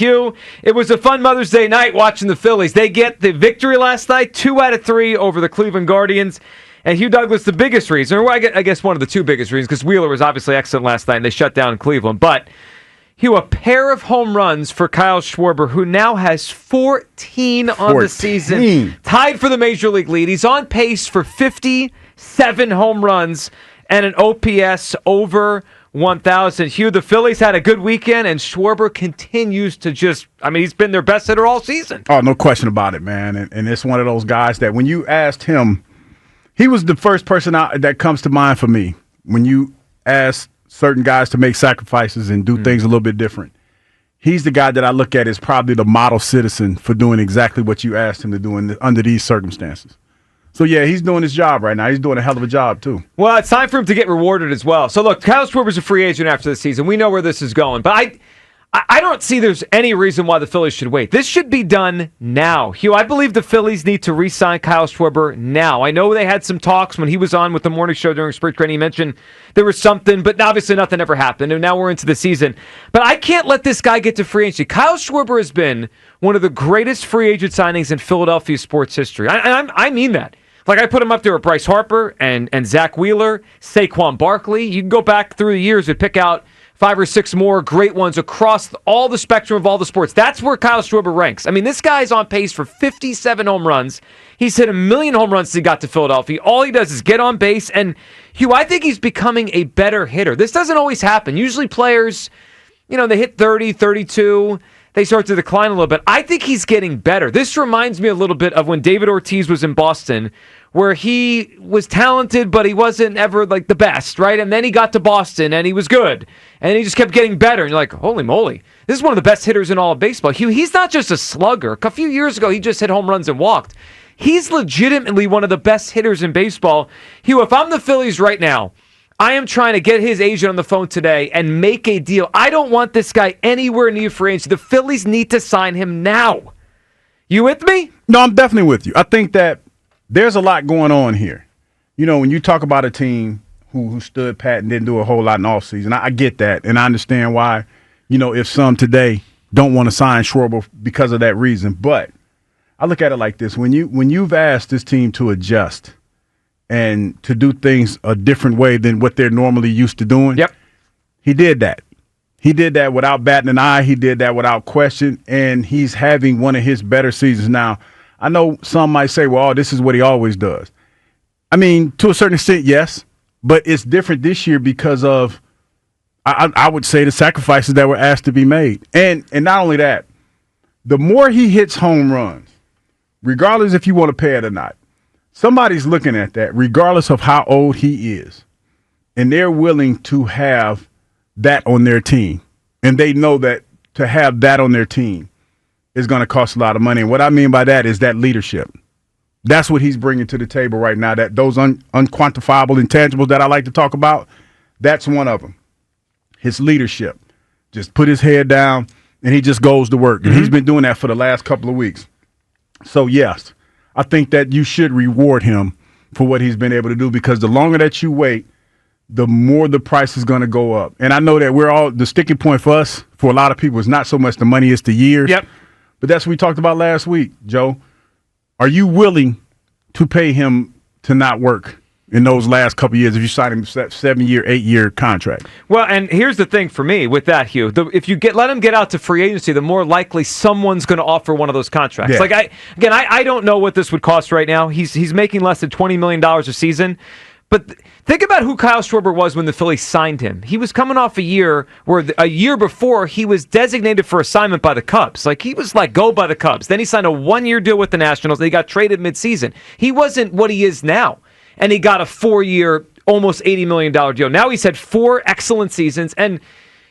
Hugh, it was a fun Mother's Day night watching the Phillies. They get the victory last night, 2 out of 3 over the Cleveland Guardians. And Hugh Douglas, the biggest reason, or I guess one of the two biggest reasons, because Wheeler was obviously excellent last night and they shut down Cleveland. But, Hugh, a pair of home runs for Kyle Schwarber, who now has 14 on the season. Tied for the Major League lead. He's on pace for 57 home runs and an OPS over 1,000. Hugh, the Phillies had a good weekend, and Schwarber continues to he's been their best hitter all season. Oh, no question about it, man. And it's one of those guys that when you asked him, he was the first person that comes to mind for me when you ask certain guys to make sacrifices and do things a little bit different. He's the guy that I look at as probably the model citizen for doing exactly what you asked him to do under these circumstances. So, yeah, he's doing his job right now. He's doing a hell of a job, too. Well, it's time for him to get rewarded as well. So, look, Kyle Schwarber's a free agent after the season. We know where this is going. But I don't see there's any reason why the Phillies should wait. This should be done now. Hugh, I believe the Phillies need to re-sign Kyle Schwarber now. I know they had some talks when he was on with the morning show during spring training. He mentioned there was something, but obviously nothing ever happened, and now we're into the season. But I can't let this guy get to free agency. Kyle Schwarber has been one of the greatest free agent signings in Philadelphia sports history. I mean that. Like, I put him up there with Bryce Harper and Zach Wheeler, Saquon Barkley. You can go back through the years and pick out 5 or 6 more great ones across all the spectrum of all the sports. That's where Kyle Schwarber ranks. I mean, this guy's on pace for 57 home runs. He's hit 1 million home runs since he got to Philadelphia. All he does is get on base. And, Hugh, I think he's becoming a better hitter. This doesn't always happen. Usually players, they hit 30, 32. They start to decline a little bit. I think he's getting better. This reminds me a little bit of when David Ortiz was in Boston, where he was talented, but he wasn't ever like the best, right? And then he got to Boston, and he was good. And he just kept getting better. And you're like, holy moly, this is one of the best hitters in all of baseball. He's not just a slugger. A few years ago, he just hit home runs and walked. He's legitimately one of the best hitters in baseball. Hugh, if I'm the Phillies right now, I am trying to get his agent on the phone today and make a deal. I don't want this guy anywhere near free agency. The Phillies need to sign him now. You with me? No, I'm definitely with you. I think that there's a lot going on here. When you talk about a team who stood pat and didn't do a whole lot in offseason, I get that, and I understand why, if some today don't want to sign Schwarber because of that reason. But I look at it like this. When you've asked this team to adjust and to do things a different way than what they're normally used to doing, yep, he did that. He did that without batting an eye. He did that without question, and he's having one of his better seasons now. I know some might say, well, this is what he always does. I mean, to a certain extent, yes, but it's different this year because of, I would say, the sacrifices that were asked to be made. And not only that, the more he hits home runs, regardless if you want to pay it or not, somebody's looking at that, regardless of how old he is, and they're willing to have that on their team. And they know that to have that on their team is going to cost a lot of money. And what I mean by that is that leadership. That's what he's bringing to the table right now, that those unquantifiable intangibles that I like to talk about, that's one of them. His leadership. Just put his head down, and he just goes to work. And he's been doing that for the last couple of weeks. So, yes, I think that you should reward him for what he's been able to do, because the longer that you wait, the more the price is going to go up. And I know that the sticking point for us, for a lot of people, is not so much the money, it's the years. Yep. But that's what we talked about last week, Joe. Are you willing to pay him to not work in those last couple of years if you sign him a 7-year, 8-year contract? Well, and here's the thing for me with that, Hugh. If you let him get out to free agency, the more likely someone's going to offer one of those contracts. Yeah. I don't know what this would cost right now. He's making less than $20 million a season. But think about who Kyle Schwarber was when the Phillies signed him. He was coming off a year where a year before he was designated for assignment by the Cubs. He was let go by the Cubs. Then he signed a 1-year deal with the Nationals. Then he got traded midseason. He wasn't what he is now. And he got a 4-year, almost $80 million deal. Now he's had 4 excellent seasons. And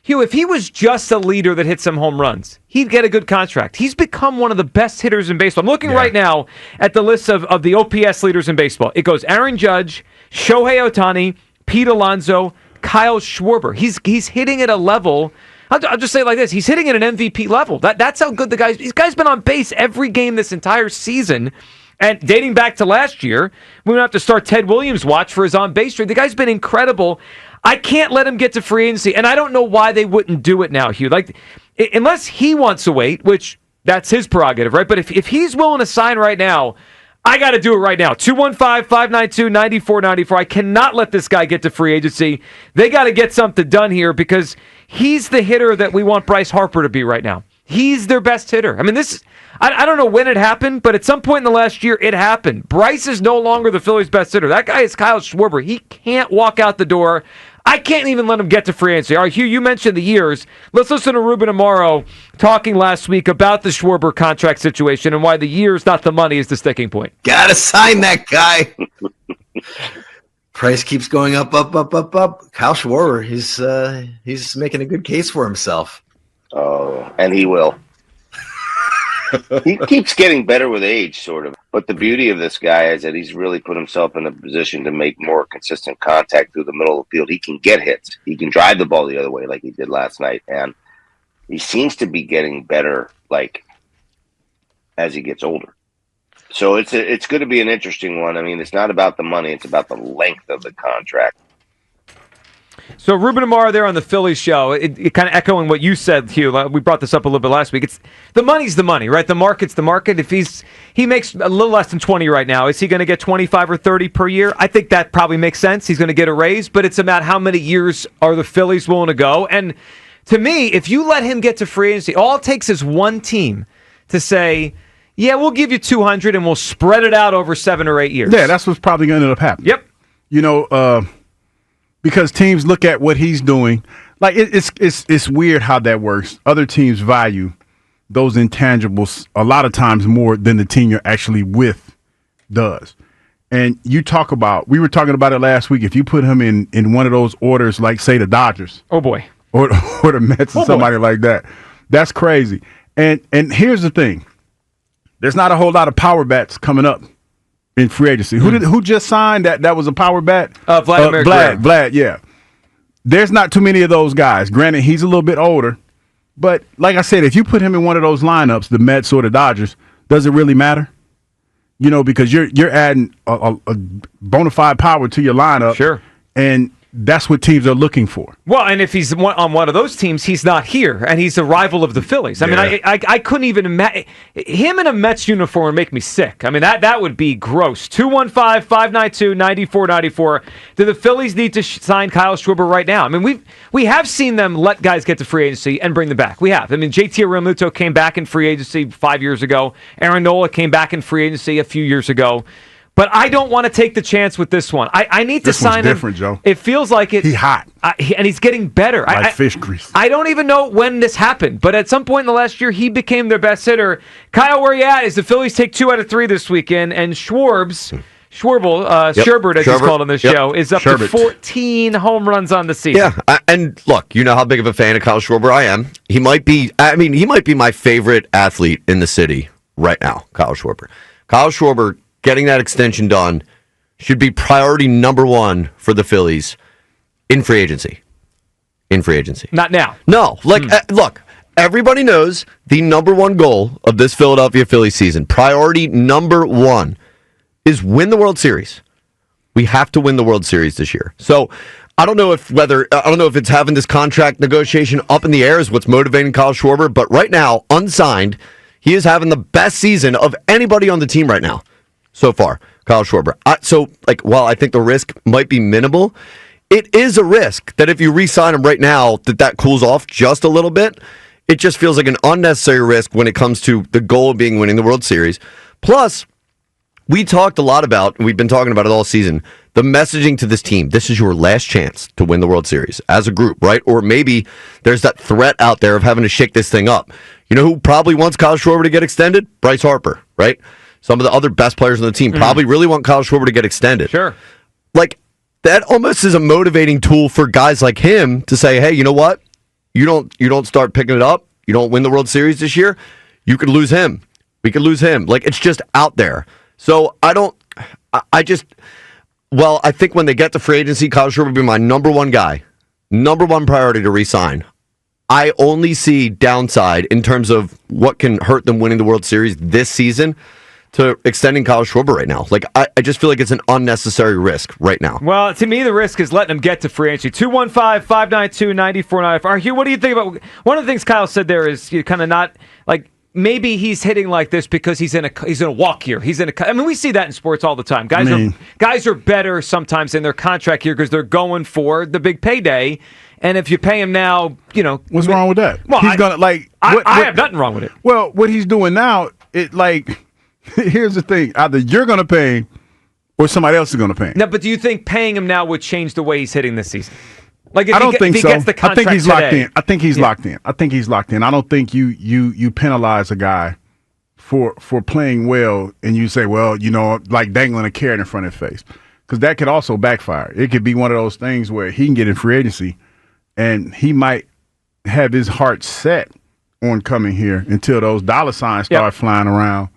Hugh, if he was just a leader that hit some home runs, he'd get a good contract. He's become one of the best hitters in baseball. I'm looking right now at the list of the OPS leaders in baseball. It goes Aaron Judge, Shohei Ohtani, Pete Alonso, Kyle Schwarber. He's hitting at a level. I'll just say it like this. He's hitting at an MVP level. That's how good this guy's been on base every game this entire season. And dating back to last year, we don't have to start Ted Williams' watch for his on-base rate. The guy's been incredible. I can't let him get to free agency, and I don't know why they wouldn't do it now, Hugh. unless he wants to wait, which that's his prerogative, right? But if he's willing to sign right now, I got to do it right now. 215-592-9494. I cannot let this guy get to free agency. They got to get something done here because he's the hitter that we want Bryce Harper to be right now. He's their best hitter. I mean, I don't know when it happened, but at some point in the last year, it happened. Bryce is no longer the Phillies' best hitter. That guy is Kyle Schwarber. He can't walk out the door. I can't even let him get to free agency. All right, Hugh, you mentioned the years. Let's listen to Ruben Amaro talking last week about the Schwarber contract situation and why the years, not the money, is the sticking point. Gotta sign that guy. Price keeps going up. Kyle Schwarber, he's making a good case for himself. Oh, and he will. He keeps getting better with age, sort of. But the beauty of this guy is that he's really put himself in a position to make more consistent contact through the middle of the field. He can get hits. He can drive the ball the other way like he did last night. And he seems to be getting better, like, as he gets older. So it's going to be an interesting one. I mean, it's not about the money. It's about the length of the contract. So Ruben Amaro there on the Phillies show, it kind of echoing what you said, Hugh. We brought this up a little bit last week. It's the money's the money, right? The market's the market. If he makes a little less than 20 right now, is he going to get 25 or 30 per year? I think that probably makes sense. He's going to get a raise, but it's about how many years are the Phillies willing to go. And to me, if you let him get to free agency, all it takes is one team to say, yeah, we'll give you 200 and we'll spread it out over 7 or 8 years. Yeah, that's what's probably going to end up happening. Yep. You know, because teams look at what he's doing. Like, it's weird how that works. Other teams value those intangibles a lot of times more than the team you're actually with does. And we were talking about it last week. If you put him in one of those orders, like, say, the Dodgers. Oh, boy. Or the Mets or somebody like that. That's crazy. And here's the thing. There's not a whole lot of power bats coming up in free agency. Who just signed that was a power bat? Vladimir Guerrero. Vlad, yeah. There's not too many of those guys. Granted, he's a little bit older. But like I said, if you put him in one of those lineups, the Mets or the Dodgers, does it really matter? You know, because you're adding a bona fide power to your lineup. Sure. And that's what teams are looking for. Well, and if he's on one of those teams, he's not here, and he's a rival of the Phillies. I mean, I couldn't even imagine him in a Mets uniform would make me sick. I mean, that would be gross. 215-592-9494. Do the Phillies need to sign Kyle Schwarber right now? I mean, we have seen them let guys get to free agency and bring them back. We have. I mean, JT Realmuto came back in free agency 5 years ago. Aaron Nola came back in free agency a few years ago. But I don't want to take the chance with this one. I need to sign him. This one's different, Joe. It feels like it. He's hot. And he's getting better. Like fish grease. I don't even know when this happened, but at some point in the last year, he became their best hitter. Kyle, where you at? Is the Phillies take 2 out of 3 this weekend, and Sherbert, as he's called on this show, is up to 14 home runs on the season. Yeah, and look, you know how big of a fan of Kyle Schwarber I am. He might be my favorite athlete in the city right now, Kyle Schwarber. Kyle Schwarber getting that extension done should be priority number 1 for the Phillies in free agency. Not now. No. Look, everybody knows the number 1 goal of this Philadelphia Phillies season, priority number 1, is win the World Series. We have to win the World Series this year. So I don't know if it's having this contract negotiation up in the air is what's motivating Kyle Schwarber, but right now, unsigned, he is having the best season of anybody on the team right now. So far, Kyle Schwarber. While I think the risk might be minimal, it is a risk that if you re-sign him right now, that cools off just a little bit. It just feels like an unnecessary risk when it comes to the goal of winning the World Series. Plus, we've been talking about it all season, the messaging to this team. This is your last chance to win the World Series as a group, right? Or maybe there's that threat out there of having to shake this thing up. You know who probably wants Kyle Schwarber to get extended? Bryce Harper, right? Some of the other best players on the team probably really want Kyle Schwarber to get extended. Sure. That almost is a motivating tool for guys like him to say, hey, you know what? You don't start picking it up. You don't win the World Series this year. You could lose him. We could lose him. It's just out there. So I think when they get to free agency, Kyle Schwarber will be my number 1 guy, number 1 priority to re-sign. I only see downside in terms of what can hurt them winning the World Series this season. to extending Kyle Schwarber right now. Like, I just feel like it's an unnecessary risk right now. Well, to me, the risk is letting him get to free agency. 215-592-9495. Hugh, what do you think about one of the things Kyle said there is you kind of not like maybe he's hitting like this because he's in a walk year. I mean, we see that in sports all the time. Guys are better sometimes in their contract year because they're going for the big payday. And if you pay him now, what's wrong with that? Well, he's gonna like. I have nothing wrong with it. Well, what he's doing now, here's the thing: either you're gonna pay him, or somebody else is gonna pay him. No, but do you think paying him now would change the way he's hitting this season? Like, I don't think so. Gets the contract I think he's today, locked in. I think he's locked in. I don't think you penalize a guy for playing well, and you say, well, like dangling a carrot in front of his face, because that could also backfire. It could be one of those things where he can get in free agency, and he might have his heart set on coming here until those dollar signs start flying around,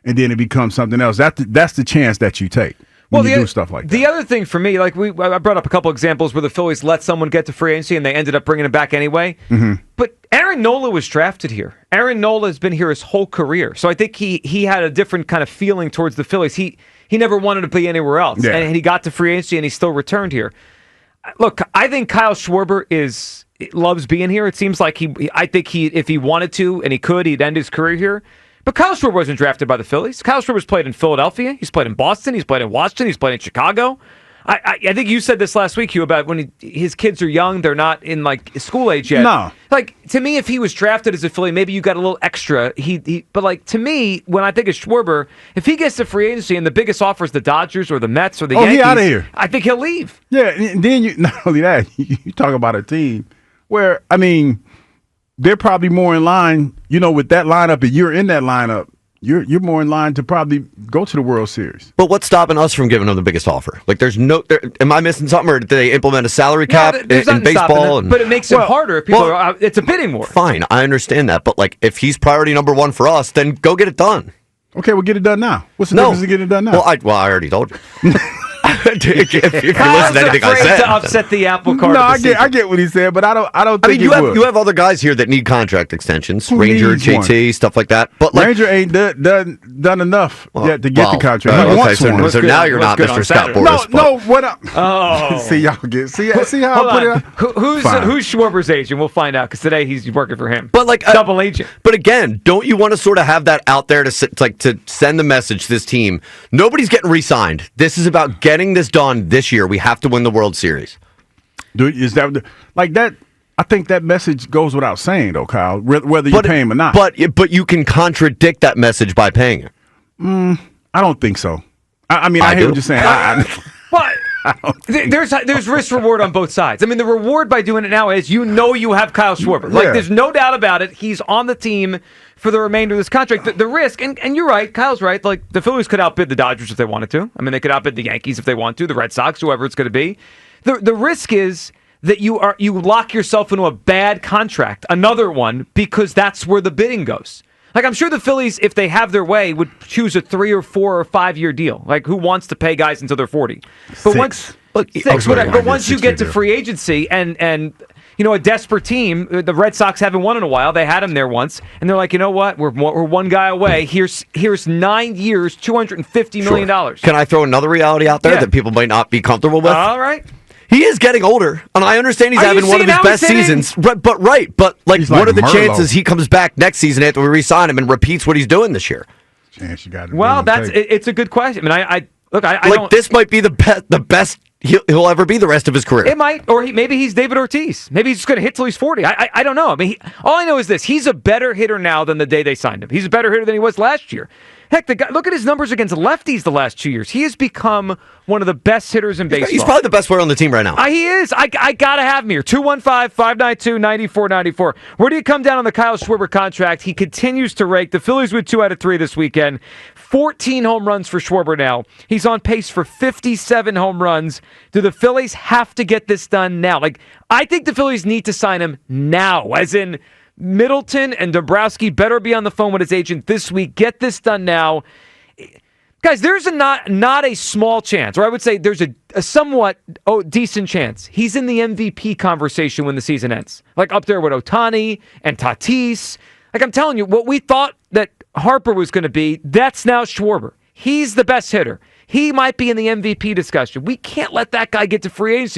and then it becomes something else. That's the chance that you take when you do stuff like that. The other thing for me, like I brought up a couple examples where the Phillies let someone get to free agency and they ended up bringing him back anyway. Mm-hmm. But Aaron Nola was drafted here. Aaron Nola has been here his whole career. So I think he had a different kind of feeling towards the Phillies. He never wanted to be anywhere else. Yeah. And he got to free agency and he still returned here. Look, I think Kyle Schwarber loves being here. It seems like if he wanted to and he could, he'd end his career here. But Kyle Schwarber wasn't drafted by the Phillies. Kyle Schwarber's played in Philadelphia. He's played in Boston. He's played in Washington. He's played in Chicago. I think you said this last week, Hugh, about when his kids are young, they're not in like school age yet. No. Like, to me, if he was drafted as a Philly, maybe you got a little extra. But like, to me, when I think of Schwarber, if he gets to free agency and the biggest offer is the Dodgers or the Mets or the Yankees, he out of here. I think he'll leave. Yeah, and then not only that, you talk about a team where, I mean, they're probably more in line, with that lineup, and you're in that lineup. You're more in line to probably go to the World Series. But what's stopping us from giving them the biggest offer? Like, am I missing something, or did they implement a salary cap in baseball? But it makes it harder if people are. It's a bidding war. Fine, I understand that. But like, if he's priority number one for us, then go get it done. Okay, we'll get it done now. What's the difference in getting it done now? Well, I already told you. if you listen to anything I said, to upset the apple cart. No, I get what he said, but I don't think you have other guys here that need contract extensions. Ranger, JT, stuff like that. But like, Ranger ain't done enough yet to get the contract. Okay, so now you're not Mr. Scott Boras. No, what up? Oh, see y'all see how I put it up. Who's Schwarber's agent? We'll find out because today he's working for him. But like double agent. But again, don't you want to sort of have that out there to send the message to this team? Nobody's getting re-signed. This is about getting this done this year. We have to win the World Series. Is that like that? I think that message goes without saying, though, Kyle. Whether you pay him or not. But you can contradict that message by paying him. I don't think so. I mean, I hear what you're saying. But there's risk reward on both sides. I mean, the reward by doing it now is you have Kyle Schwarber. Like, there's no doubt about it. He's on the team for the remainder of this contract. The risk, and you're right, Kyle's right. Like, the Phillies could outbid the Dodgers if they wanted to. I mean, they could outbid the Yankees if they want to, the Red Sox, whoever it's going to be. The risk is that you lock yourself into a bad contract, another one, because that's where the bidding goes. Like, I'm sure the Phillies, if they have their way, would choose a 3 or 4 or 5 year deal. Like, who wants to pay guys until they're 40? But once you get to free agency and a desperate team, the Red Sox haven't won in a while. They had him there once, and they're like, you know what? We're one guy away. Here's 9 years, $250 million. Can I throw another reality out there that people might not be comfortable with? All right. He is getting older, and I understand he's having one of his best seasons. But like, what are the chances he comes back next season after we re-sign him and repeats what he's doing this year? Chance you got. Well, it's a good question. I mean, I don't. This might be the best he'll ever be the rest of his career. It might, or maybe he's David Ortiz. Maybe he's just going to hit till he's 40. I don't know. I mean, all I know is this: he's a better hitter now than the day they signed him. He's a better hitter than he was last year. Heck, the guy, look at his numbers against lefties the last 2 years. He has become one of the best hitters in baseball. He's probably the best player on the team right now. He is. I got to have him here. 215-592-9494. Where do you come down on the Kyle Schwarber contract? He continues to rake. The Phillies with 2 out of 3 this weekend. 14 home runs for Schwarber now. He's on pace for 57 home runs. Do the Phillies have to get this done now? Like, I think the Phillies need to sign him now, as in Middleton and Dombrowski better be on the phone with his agent this week. Get this done now. Guys, there's not a small chance, or I would say there's a somewhat decent chance he's in the MVP conversation when the season ends. Like up there with Ohtani and Tatis. Like I'm telling you, what we thought that Harper was going to be, that's now Schwarber. He's the best hitter. He might be in the MVP discussion. We can't let that guy get to free agency.